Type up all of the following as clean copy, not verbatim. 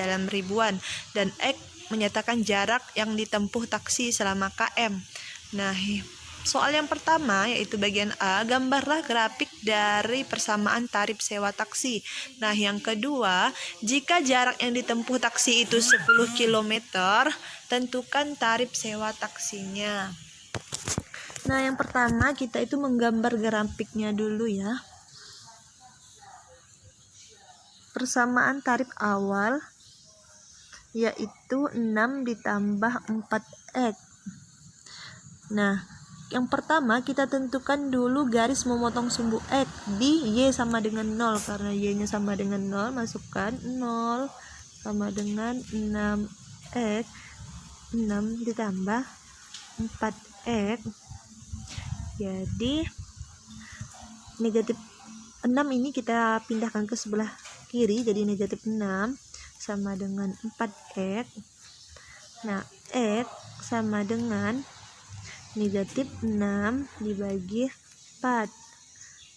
dalam ribuan, dan X menyatakan jarak yang ditempuh taksi selama km. Nah, soal yang pertama yaitu bagian A, gambarlah grafik dari persamaan tarif sewa taksi. Nah, yang kedua, jika jarak yang ditempuh taksi itu 10 km, tentukan tarif sewa taksinya. Nah, yang pertama kita itu menggambar grafiknya dulu ya. Persamaan tarif awal yaitu 6 ditambah 4X. Nah, yang pertama kita tentukan dulu garis memotong sumbu X di Y sama dengan 0. Karena Y nya sama dengan 0, masukkan 0 sama dengan 6X. 6 ditambah 4X, jadi negatif 6 ini kita pindahkan ke sebelah kiri, jadi negatif 6 sama dengan 4X. Nah, X sama dengan negatif 6 dibagi 4.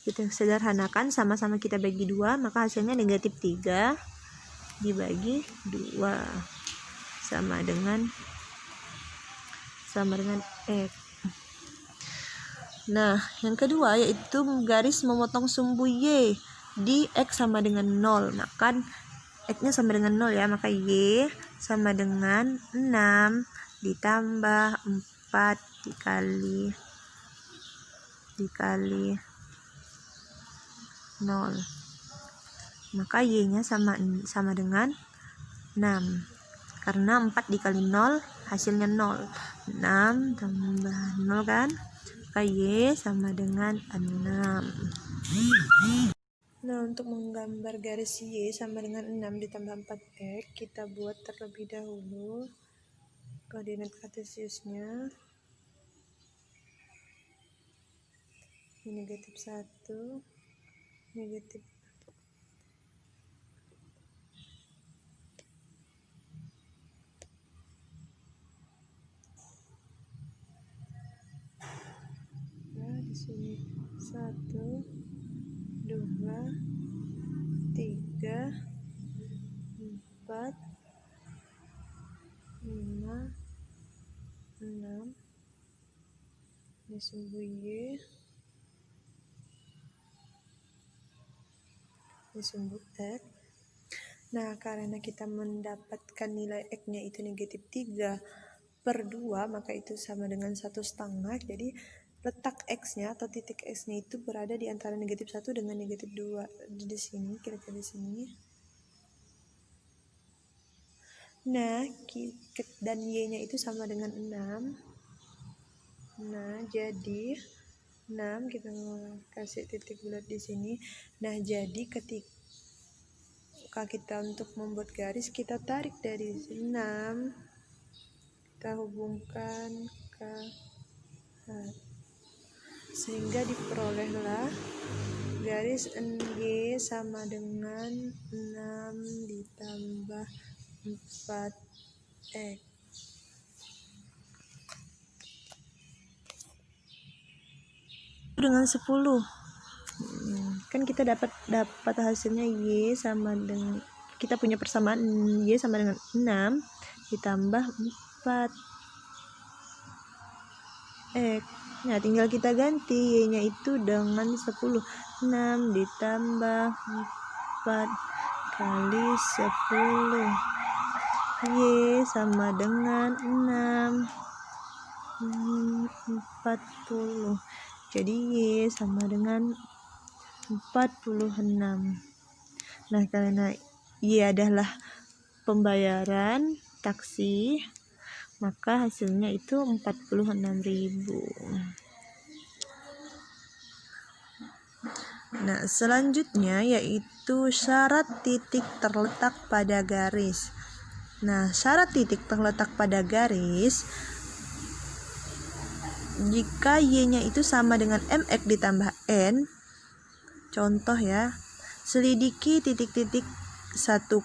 Kita sederhanakan, sama-sama kita bagi 2, maka hasilnya negatif 3 dibagi 2 sama dengan X. Nah, yang kedua yaitu garis memotong sumbu Y di X sama dengan 0. Maka X-nya sama dengan 0 ya, maka Y sama dengan 6 ditambah 4 dikali 0. Maka Y-nya sama dengan 6. Karena 4 dikali 0 hasilnya 0. 6 tambah 0 kan? Maka Y sama dengan 6. Nah, untuk menggambar garis Y sama dengan 6 ditambah 4X, kita buat terlebih dahulu koordinat kartesiusnya. Negatif 1, negatif 1, 2, 3, 4, 5, 6. Ini sumbu Y, ini sumbu X. Nah, karena kita mendapatkan nilai X-nya itu negatif 3/2, maka itu sama dengan 1,5. Jadi letak X-nya atau titik X-nya itu berada di antara negatif 1 dengan negatif 2. Di sini, kira-kira di sini. Nah, dan Y-nya itu sama dengan 6. Nah, jadi 6 kita kasih titik bulat di sini. Nah, jadi ketika kita untuk membuat garis, kita tarik dari 6, kita hubungkan ke sehingga diperolehlah garis Y sama dengan 6 ditambah 4X. Dengan 10. Kan kita dapat hasilnya Y sama dengan, kita punya persamaan Y sama dengan 6 ditambah 4X. Nah, tinggal kita ganti Y-nya itu dengan 10. 6 ditambah 4 kali 10. Y sama dengan 40. Jadi Y sama dengan 46. Nah, karena Y adalah pembayaran taksi, maka hasilnya itu 46.000. Nah, selanjutnya yaitu syarat titik terletak pada garis. Nah, syarat titik terletak pada garis, jika Y-nya itu sama dengan MX ditambah N, contoh ya, selidiki titik-titik 1,6,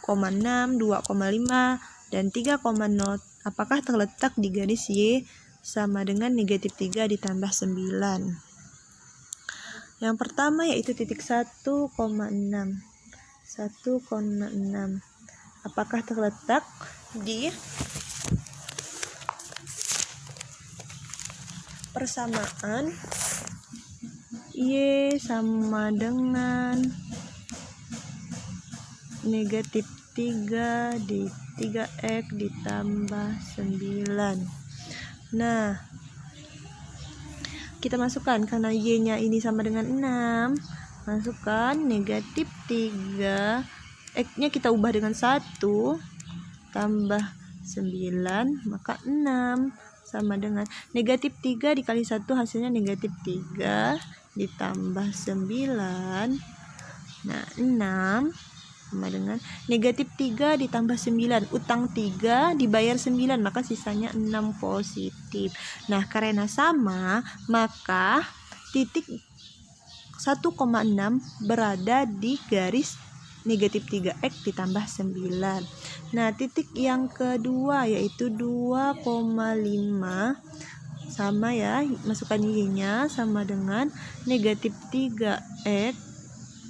2,5, dan 3,0 apakah terletak di garis Y sama dengan negatif 3 ditambah 9. Yang pertama yaitu titik 1,6. apakah terletak di persamaan Y sama dengan negatif 3 di 3X ditambah 9. Nah, kita masukkan karena Y-nya ini sama dengan 6. Masukkan negatif 3, X-nya kita ubah dengan 1, tambah 9, maka 6 sama dengan negatif 3 dikali 1 hasilnya negatif 3 ditambah 9. Nah, 6 sama dengan negatif 3 ditambah 9. Utang 3 dibayar 9, maka sisanya 6 positif. Nah, karena sama, maka titik 1,6 berada di garis negatif 3X ditambah 9. Nah, titik yang kedua yaitu 2,5 sama ya, masukkan Y-nya sama dengan negatif 3X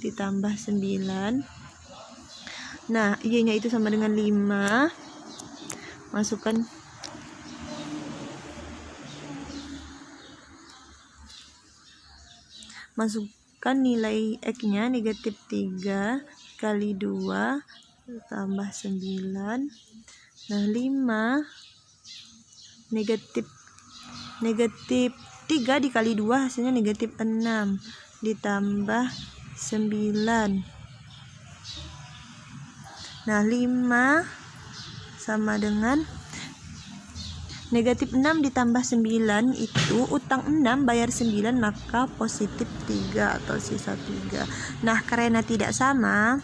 ditambah 9. Nah, Y-nya itu sama dengan 5. Masukkan nilai X-nya negatif 3 kali 2 tambah 9. Nah, 5 negatif 3 dikali 2 hasilnya negatif 6 ditambah 9. Nah, 5 sama dengan negatif 6 ditambah 9 itu utang 6 bayar 9, maka positif 3 atau sisa 3. Nah, karena tidak sama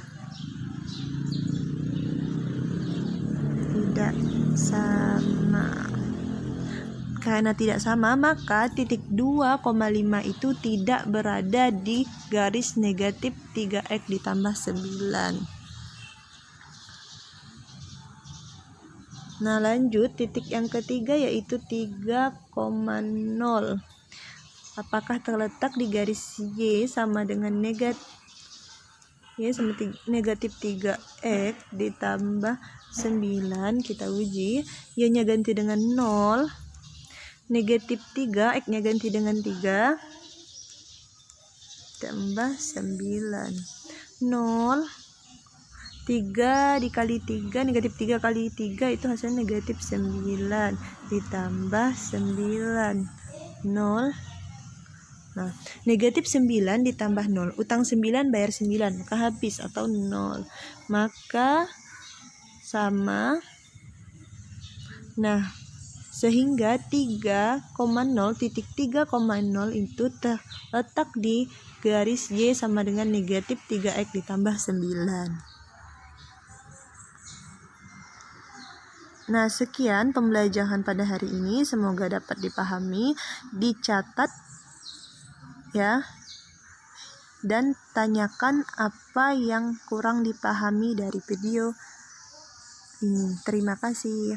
maka titik 2,5 itu tidak berada di garis negatif 3X ditambah 9. Nah, lanjut titik yang ketiga yaitu 3,0. Apakah terletak di garis Y sama dengan negatif 3X ditambah 9. Kita uji. Y-nya ganti dengan 0. Negatif 3, X-nya ganti dengan 3. Tambah 9. 0. 3 dikali 3, negatif 3 kali 3 itu hasilnya negatif 9 ditambah 9. 0. Nah, negatif 9 ditambah 0. Utang 9 bayar 9, maka habis atau 0. Maka sama. Nah, sehingga 3,0 titik 3,0 itu terletak di garis Y sama dengan negatif 3X ditambah 9. Nah, sekian pembelajaran pada hari ini. Semoga dapat dipahami, dicatat ya, dan tanyakan apa yang kurang dipahami dari video ini. Terima kasih.